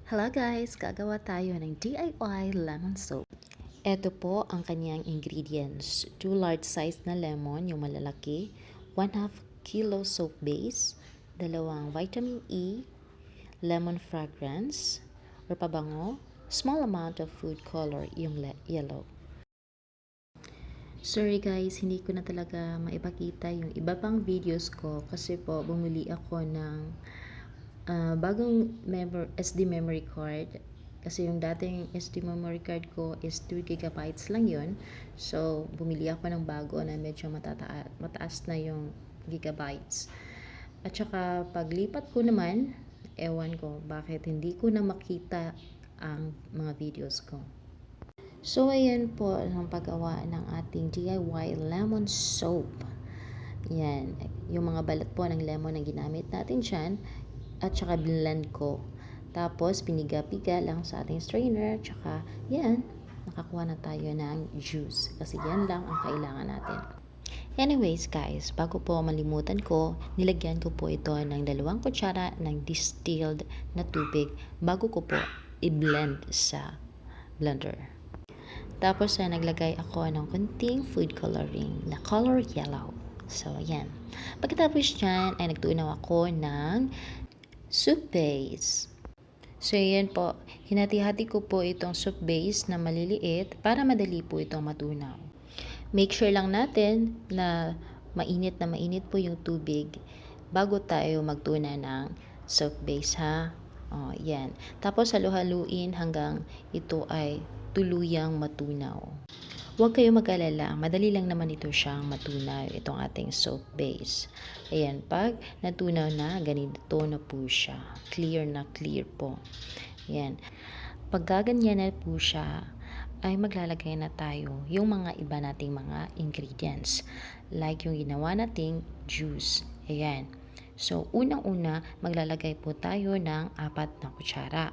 Hello guys! Gagawa tayo ng DIY lemon soap. Ito po ang kanyang ingredients. 2 large size na lemon, yung malalaki, 1/2 kilo soap base, 2 vitamin E, lemon fragrance or pabango, small amount of food color, yung yellow. Sorry guys, hindi ko na talaga maipakita yung iba pang videos ko kasi po bumili ako ng bagong SD memory card kasi yung dating SD memory card ko is 2 gigabytes lang yun. So, bumili ako ng bago na medyo mataas na yung gigabytes. At saka, paglipat ko naman, ewan ko bakit hindi ko na makita ang mga videos ko. So, ayan po ang paggawa ng ating DIY lemon soap. Yan, yung mga balat po ng lemon na ginamit natin dyan, at saka blend ko. Tapos, piniga-piga lang sa ating strainer, tsaka yan, nakakuha na tayo ng juice. Kasi yan lang ang kailangan natin. Anyways guys, bago po malimutan ko, nilagyan ko po ito ng 2 kutsara ng distilled na tubig bago ko po i-blend sa blender. Tapos, naglagay ako ng konting food coloring na color yellow. So, yan. Pagkatapos dyan, ay nagtunaw ako ng soup base. So, yan po. Hinati-hati ko po itong soup base na maliliit para madali po itong matunaw. Make sure lang natin na mainit po yung tubig bago tayo magtuna ng soup base, ha? O, yan. Tapos, halu-haluin hanggang ito ay tuluyang matunaw. Huwag kayong mag-alala, madali lang naman ito siyang matunaw, itong ating soap base. Ayan, pag natunaw na, ganito na po siya. Clear na clear po. Ayan. Pag gaganyan na po siya, ay maglalagay na tayo yung mga iba nating mga ingredients. Like yung ginawa nating juice. Ayan. So, unang-una, maglalagay po tayo ng 4 na kutsara.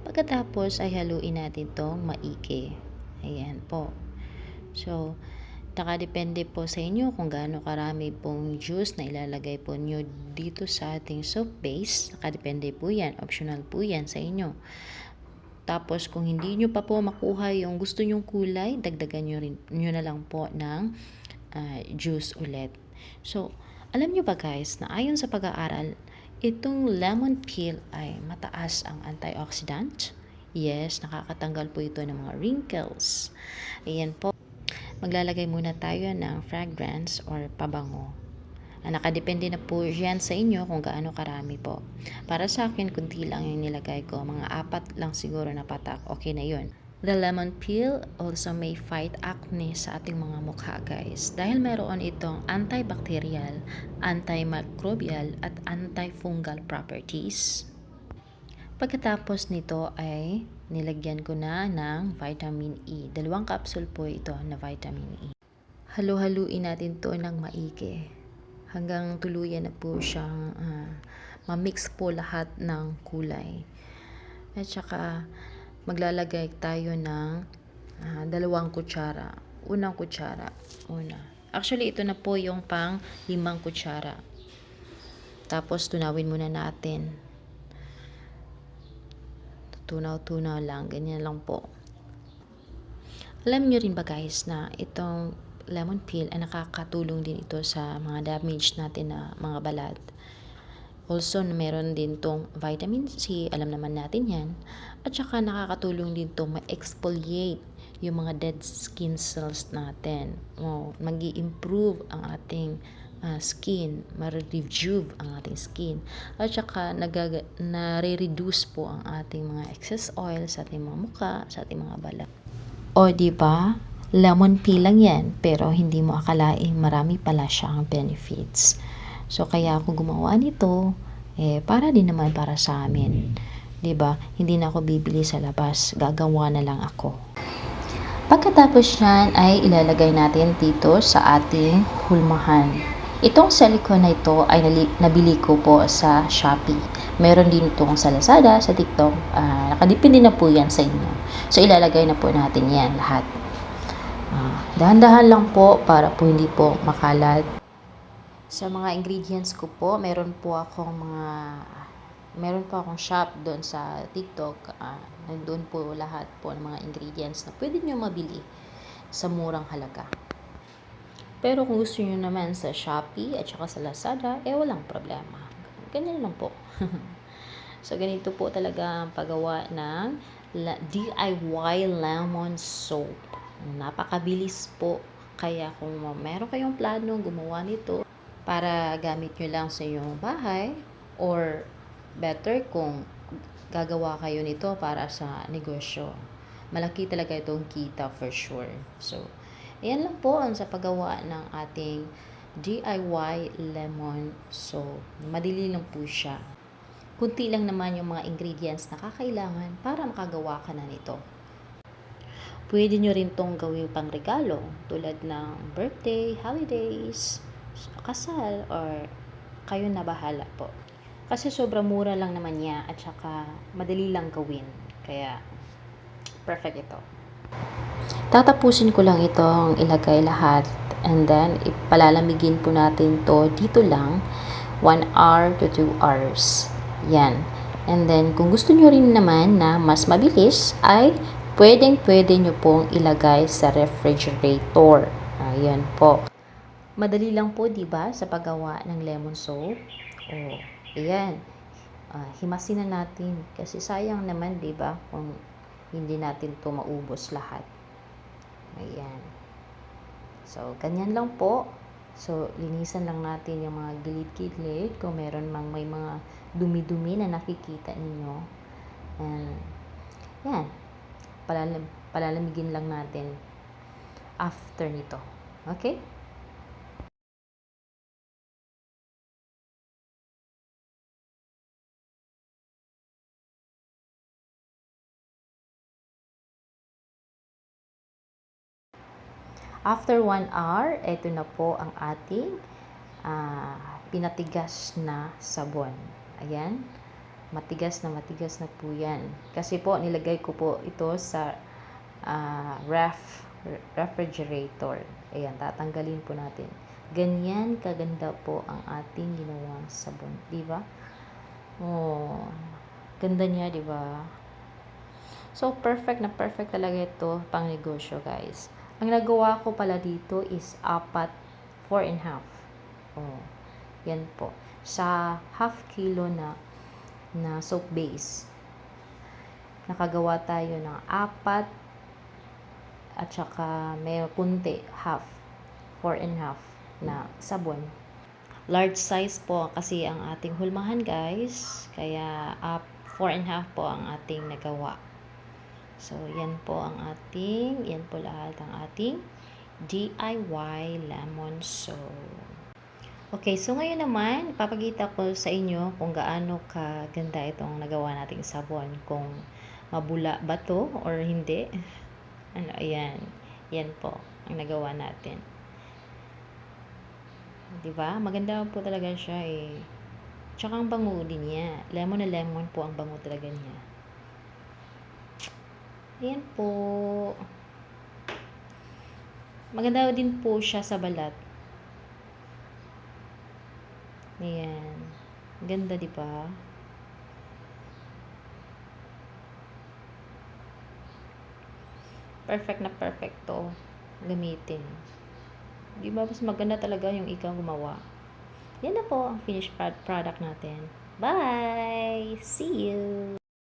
Pagkatapos ay haluin natin tong maigi. Ayan po. So, nakadepende po sa inyo kung gaano karami pong juice na ilalagay po nyo dito sa ating soap base. Nakadepende po yan. Optional po yan sa inyo. Tapos, kung hindi nyo pa po makuha yung gusto nyong kulay, dagdagan nyo na lang po ng juice ulit. So, alam nyo ba guys na ayon sa pag-aaral, itong lemon peel ay mataas ang antioxidant. Yes, nakakatanggal po ito ng mga wrinkles. Ayan po. Maglalagay muna tayo ng fragrance or pabango. Nakadepende na po yan sa inyo kung gaano karami po. Para sa akin, kunti lang yung nilagay ko. Mga 4 lang siguro na patak. Okay na yun. The lemon peel also may fight acne sa ating mga mukha guys dahil meron itong antibacterial, antimicrobial at antifungal properties. Pagkatapos nito ay nilagyan ko na ng vitamin E. 2 capsule po ito na vitamin E. Halu-haluin natin to ng maigi hanggang tuluyan na po siyang ma-mix po lahat ng kulay. At saka maglalagay tayo ng 2 kutsara. Unang kutsara. Actually, ito na po yung pang 5 kutsara. Tapos, tunawin muna natin. Tunaw-tunaw lang. Ganyan lang po. Alam nyo rin ba guys na itong lemon peel ay nakakatulong din ito sa mga damage natin na mga balat. Also, meron din tong vitamin C, alam naman natin yan. At saka nakakatulong din to ma-exfoliate yung mga dead skin cells natin. Mag-i-improve ang ating skin, ma-rejuve ang ating skin. At saka nare-reduce po ang ating mga excess oil sa ating mga mukha, sa ating mga balat. O diba? Lemon peel lang yan, pero hindi mo akalaing marami pala siyang benefits. So, kaya ako gumawa nito, para din naman para sa amin. 'Di ba? Hindi na ako bibili sa labas, gagawa na lang ako. Pagkatapos niyan ay ilalagay natin dito sa ating hulmahan. Itong silicone na ito ay nabili ko po sa Shopee. Meron din itong sa Lazada, sa TikTok. Nakadepende na po yan sa inyo. So, ilalagay na po natin yan lahat. Dahan-dahan lang po para po hindi po makalat. Sa mga ingredients ko po, meron po akong shop doon sa TikTok. Nandun po lahat po ng mga ingredients na pwede nyo mabili sa murang halaga. Pero kung gusto nyo naman sa Shopee at saka sa Lazada, walang problema. Ganyan lang po. So, ganito po talaga ang paggawa ng DIY lemon soap. Napakabilis po. Kaya kung meron kayong plano gumawa nito para gamit nyo lang sa inyong bahay, or better kung gagawa kayo nito para sa negosyo, malaki talaga itong kita for sure. So, ayan lang po ang sa paggawa ng ating DIY lemon soap. Madali lang po siya. Kunti lang naman yung mga ingredients na kakailangan para makagawa ka na nito. Pwede nyo rin tong gawing pang regalo tulad ng birthday, holidays, kasal, or kayo na bahala po. Kasi sobrang mura lang naman niya at saka madali lang gawin. Kaya perfect ito. Tatapusin ko lang itong ilagay lahat and then ipalalamigin po natin to dito lang 1 hour to 2 hours. Yan. And then, kung gusto nyo rin naman na mas mabilis, ay pwede nyo pong ilagay sa refrigerator. Ayan po. Madali lang po, di ba, sa paggawa ng lemon soap? Oh, ayan. Himasin na natin. Kasi sayang naman, di ba, kung hindi natin to maubos lahat. Ayan. So, ganyan lang po. So, linisan lang natin yung mga gilid-gilid kung meron may mga dumi-dumi na nakikita ninyo. And, yan. Palalamigin lang natin after nito. Okay? After 1 hour, ito na po ang ating pinatigas na sabon. Ayan. Matigas na po yan. Kasi po, nilagay ko po ito sa refrigerator. Ayan, tatanggalin po natin. Ganyan kaganda po ang ating ginawang sabon. Diba? Oh, ganda niya, diba? So, perfect na perfect talaga ito pang negosyo, guys. Ang nagawa ko pala dito is 4.5. Oh, yan po. Sa half kilo na soap base, nakagawa tayo ng 4 at saka may kunti, 4.5 na sabon. Large size po kasi ang ating hulmahan, guys. Kaya 4.5 po ang ating nagawa. So, yan po lahat ang ating DIY lemon soap. Okay, so ngayon naman, papakita ko sa inyo kung gaano kaganda itong nagawa nating sabon. Kung mabula ba to or hindi. Ayan. Yan po ang nagawa natin. Diba? Maganda po talaga siya eh. Tsaka ang bango din niya. Lemon na lemon po ang bango talaga niya. Ayan po. Maganda din po siya sa balat. Ayan. Ganda, di ba? Perfect na perfect to gamitin. Di ba? Mas maganda talaga yung ikaw gumawa. Yan na po ang finished product natin. Bye! See you!